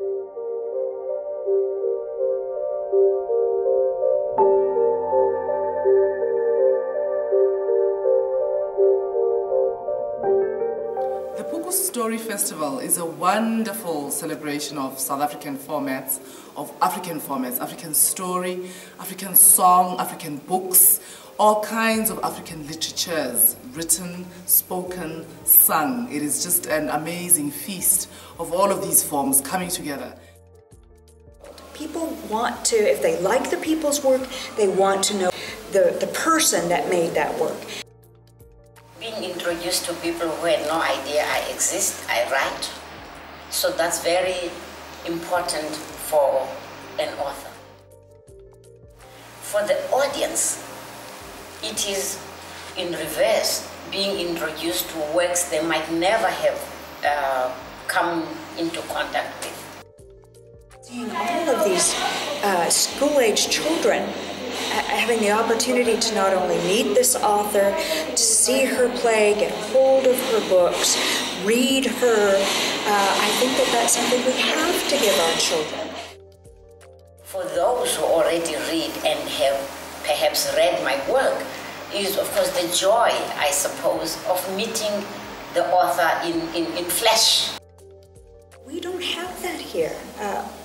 The Puku Story Festival is a wonderful celebration of South African formats, African story, African song, African books, all kinds of African literatures, written, spoken, sung. It is just an amazing feast of all of these forms coming together. People want to, if they like the people's work, they want to know the person that made that work. Being introduced to people who had no idea I exist, I write. So that's very important for an author. For the audience, it is in reverse, being introduced to works they might never have come into contact with. Seeing all of these school-age children having the opportunity to not only meet this author, to see her play, get hold of her books, read her, I think that that's something we have to give our children. For those who already read and have perhaps read my work, is of course the joy, I suppose, of meeting the author in flesh. We don't have that here.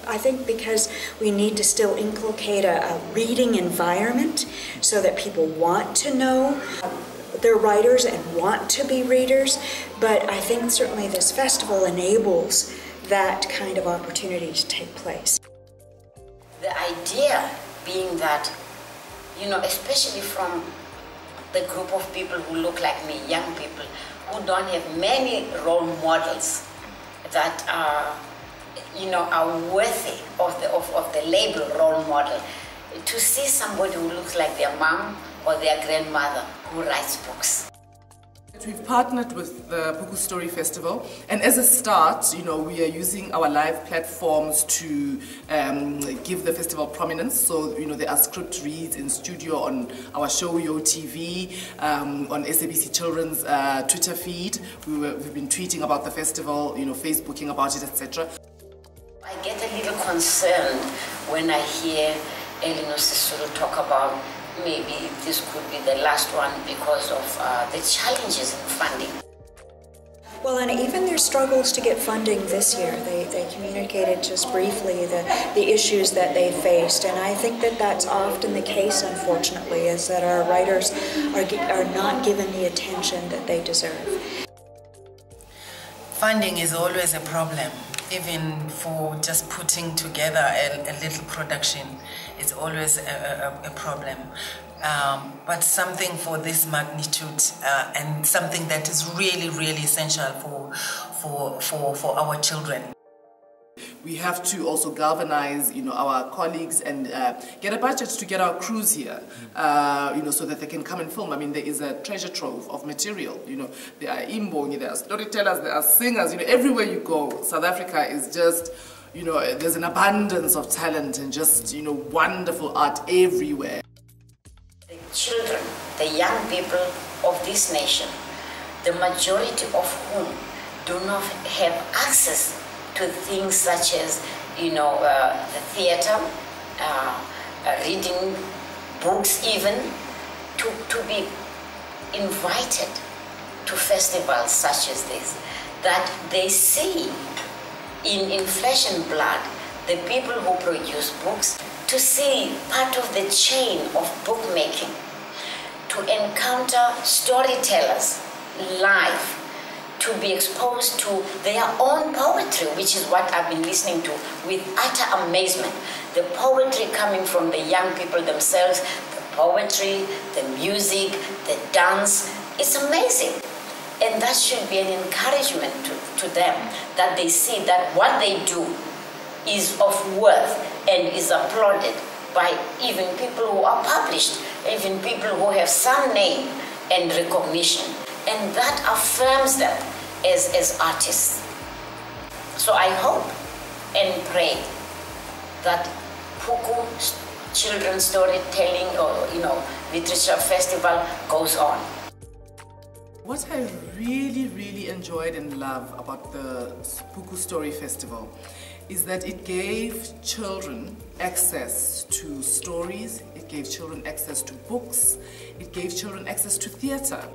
I think because we need to still inculcate a reading environment so that people want to know they're writers and want to be readers, but I think certainly this festival enables that kind of opportunity to take place. The idea being that, you know, especially from the group of people who look like me, young people, who don't have many role models that are, you know, are worthy of the label role model, to see somebody who looks like their mom or their grandmother who writes books. We've partnered with the Puku Story Festival, and as a start, you know, we are using our live platforms to give the festival prominence. So, you know, there are script reads in studio on our show Yo TV, on SABC Children's Twitter feed. We've been tweeting about the festival, you know, Facebooking about it, etc. I get a little concerned when I hear Elinor Sisulu talk about maybe this could be the last one because of the challenges in funding. Well, and even their struggles to get funding this year, they communicated just briefly the issues that they faced, and I think that that's often the case, unfortunately, is that our writers are not given the attention that they deserve. Funding is always a problem. Even for just putting together a little production, it's always a problem. But something for this magnitude and something that is really, really essential for our children. We have to also galvanize, you know, our colleagues and get a budget to get our crews here, you know, so that they can come and film. I mean, there is a treasure trove of material. You know, there are imbongi, there are storytellers, there are singers. You know, everywhere you go, South Africa is just, you know, there's an abundance of talent and just, you know, wonderful art everywhere. The children, the young people of this nation, the majority of whom do not have access to things such as, you know, the theater, reading books even, to be invited to festivals such as this, that they see in flesh and blood the people who produce books, to see part of the chain of bookmaking, to encounter storytellers live, to be exposed to their own poetry, which is what I've been listening to with utter amazement. The poetry coming from the young people themselves, the poetry, the music, the dance, it's amazing. And that should be an encouragement to them, that they see that what they do is of worth and is applauded by even people who are published, even people who have some name and recognition. And that affirms them as artists. So I hope and pray that Puku Children's Storytelling or, you know, Literature Festival goes on. What I really enjoyed and love about the Puku Story Festival is that it gave children access to stories, it gave children access to books, it gave children access to theatre.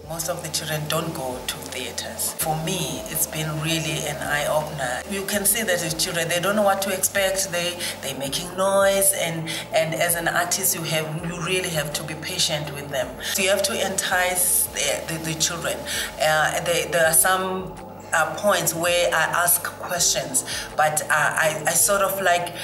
Most of the children don't go to theaters. For me, it's been really an eye-opener. You can see that the children, they don't know what to expect. They're making noise, and as an artist, you really have to be patient with them. So you have to entice the children. There are some points where I ask questions, but I sort of like,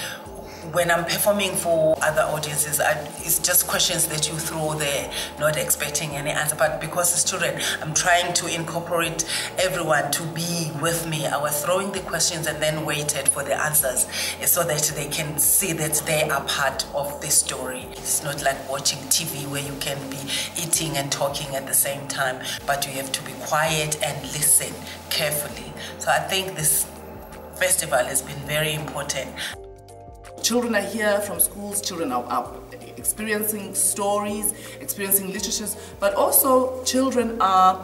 when I'm performing for other audiences, it's just questions that you throw there, not expecting any answer. But because it's children, I'm trying to incorporate everyone to be with me. I was throwing the questions and then waited for the answers so that they can see that they are part of the story. It's not like watching TV where you can be eating and talking at the same time, but you have to be quiet and listen carefully. So I think this festival has been very important. Children are here from schools, children are experiencing stories, experiencing literatures, but also children are,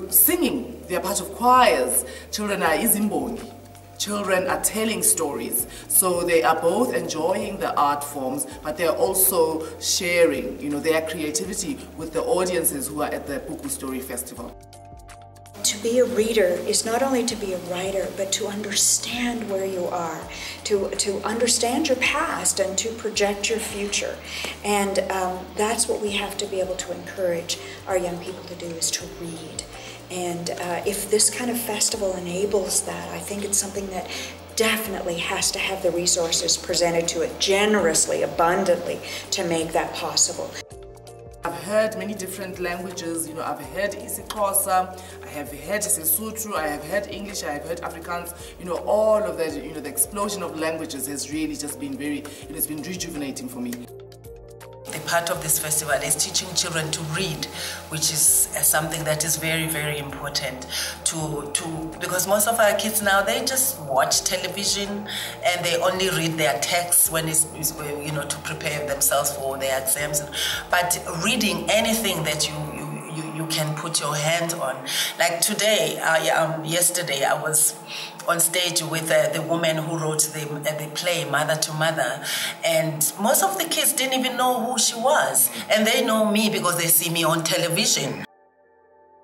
singing. They are part of choirs. Children are izimbongi. Children are telling stories. So they are both enjoying the art forms, but they are also sharing, their creativity with the audiences who are at the Puku Story Festival. To be a reader is not only to be a writer, but to understand where you are, to understand your past and to project your future. And that's what we have to be able to encourage our young people to do, is to read. And if this kind of festival enables that, I think it's something that definitely has to have the resources presented to it generously, abundantly, to make that possible. I've heard many different languages, I've heard isiXhosa, I have heard Sesotho, I have heard English, I have heard Afrikaans, all of that, the explosion of languages has really just been it's been rejuvenating for me. The part of this festival is teaching children to read, which is something that is very important because most of our kids now, they just watch television and they only read their texts when it's to prepare themselves for their exams. But reading anything that you can put your hand on, like today, yesterday I was on stage with the woman who wrote the play Mother to Mother, and most of the kids didn't even know who she was, and they know me because they see me on television.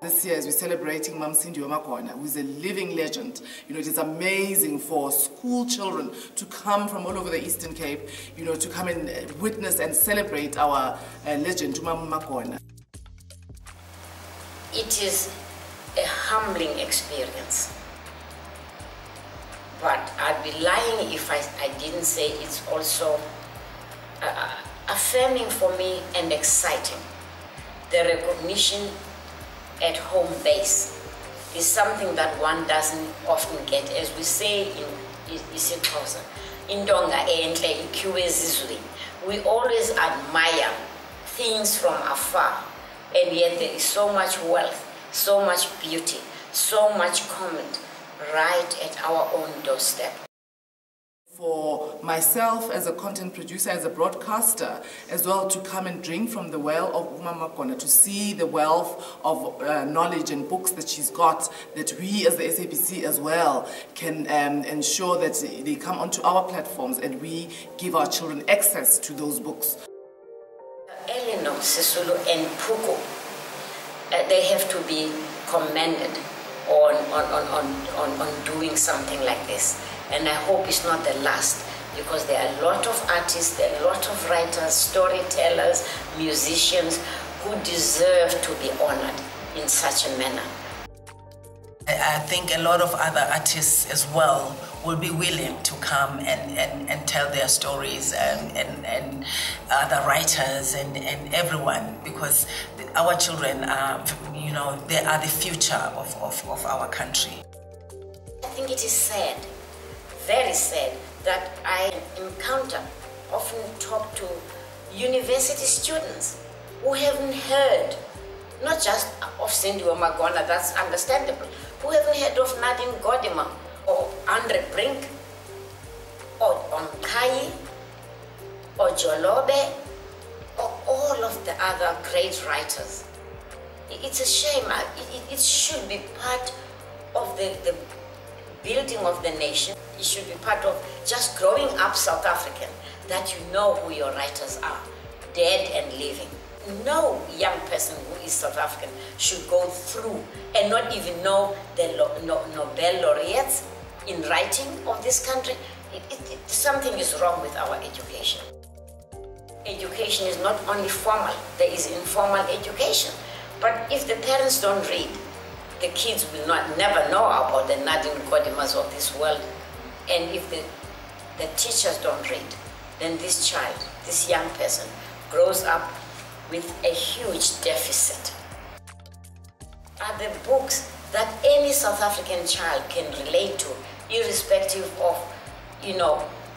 This year, as we're celebrating Mamsindi Makona, who is a living legend, it is amazing for school children to come from all over the Eastern Cape, to come and witness and celebrate our legend, Makona. It is a humbling experience. But I'd be lying if I didn't say it's also affirming for me and exciting. The recognition at home base is something that one doesn't often get. As we say in isiXhosa, indonga enhle ikhiwe ezizweni. We always admire things from afar, and yet there is so much wealth, so much beauty, so much comment right at our own doorstep. For myself as a content producer, as a broadcaster, as well, to come and drink from the well of Makona, to see the wealth of knowledge and books that she's got, that we as the SABC as well can ensure that they come onto our platforms and we give our children access to those books. Eleanor, Sisulu and Puku, they have to be commended on doing something like this. And I hope it's not the last, because there are a lot of artists, there are a lot of writers, storytellers, musicians who deserve to be honored in such a manner. I think a lot of other artists as well will be willing to come and tell their stories, and other writers and everyone, because our children are, they are the future of our country. I think it is sad, very sad, that I encounter, often talk to university students who haven't heard, not just of Cindy Magona, that's understandable, who haven't heard of Nadine Gordimer or Andre Brink or Onkai or Jolobe or all of the other great writers. It's a shame. It should be part of the building of the nation. It should be part of just growing up South African, that you know who your writers are, dead and living. No young person who is South African should go through and not even know the Nobel laureates in writing of this country. Something is wrong with our education. Education is not only formal, there is informal education. But if the parents don't read, the kids will never know about the Nadine Godimas of this world. And if the teachers don't read, then this child, this young person, grows up with a huge deficit. Are the books that any South African child can relate to, irrespective of,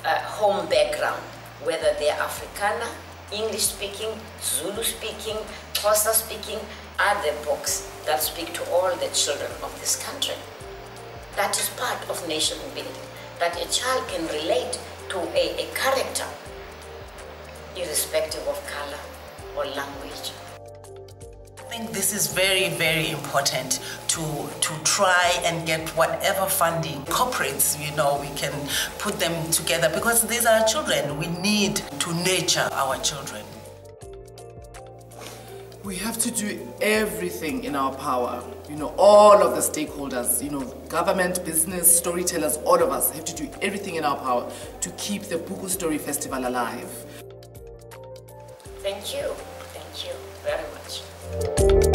home background, whether they are Afrikaner, English speaking, Zulu speaking, Xhosa speaking, are the books that speak to all the children of this country. That is part of nation building, that a child can relate to a character, irrespective of color or language. I think this is very, very important to try and get whatever funding. Corporates, we can put them together, because these are children. We need to nurture our children. We have to do everything in our power. All of the stakeholders, government, business, storytellers, all of us have to do everything in our power to keep the Puku Story Festival alive. Thank you very much.